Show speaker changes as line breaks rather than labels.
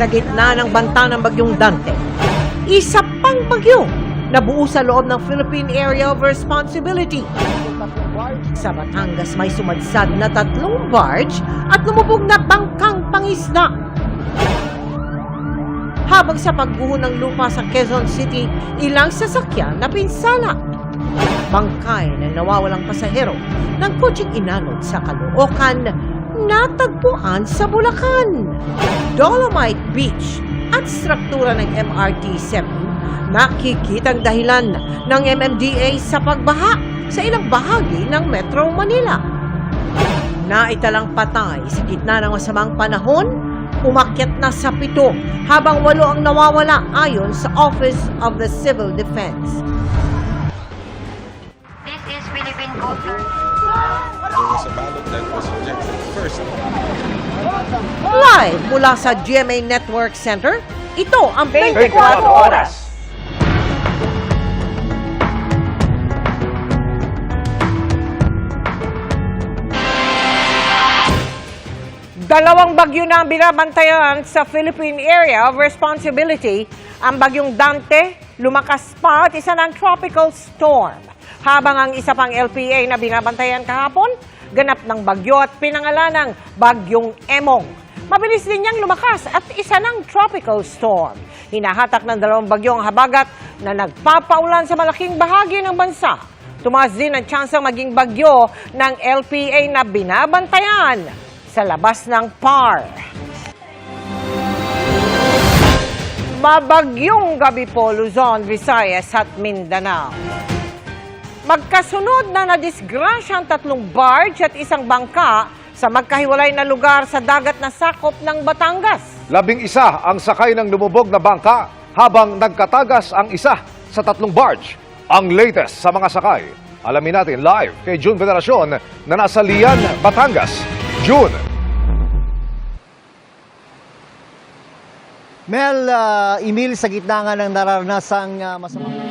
Sa gitna ng banta ng bagyong Dante, isa pang bagyo na buo sa loob ng Philippine Area of Responsibility. Sa Batangas may sumadsad na 3 barge at lumubog na bangkang pangisda. Habang sa pagguho ng lupa sa Quezon City, ilang sasakyan na pinsala. Bangkay na nawawalang pasahero ng kotseng inanod sa Caloocan, natagpuan sa Bulacan. Dolomite Beach at struktura ng MRT 7 nakikitang dahilan ng MMDA sa pagbaha sa ilang bahagi ng Metro Manila. Naitalang patay sa gitna ng masamang panahon, umakyat na sa 7 habang 8 ang nawawala ayon sa Office of the Civil Defense.
This is Philippine Coast
Sa ballot that was rejected first.
Live mula sa GMA Network Center, ito ang 24 Oras. Dalawang bagyo na ang binabantayan sa Philippine Area of Responsibility. Ang bagyong Dante, lumakas pa at isa ng tropical storm. Habang ang isa pang LPA na binabantayan kahapon, ganap ng bagyo at pinangalanang Bagyong Emong. Mabilis din niyang lumakas at isa ng tropical storm. Hinahatak ng 2 bagyong habagat na nagpapaulan sa malaking bahagi ng bansa. Tumaas din ang tsansang maging bagyo ng LPA na binabantayan sa labas ng PAR. Mabagyong gabi po Luzon, Visayas at Mindanao. Magkasunod na nadisgrasya ang 3 barge at isang bangka sa magkahiwalay na lugar sa dagat na sakop ng Batangas.
11 ang sakay ng lumubog na bangka habang nagkatagas ang isa sa 3 barge. Ang latest sa mga sakay, alamin natin live kay June Veneracion na nasa Lian, Batangas. June.
Mel, Emil, sa gitna nga ng naranasang masamang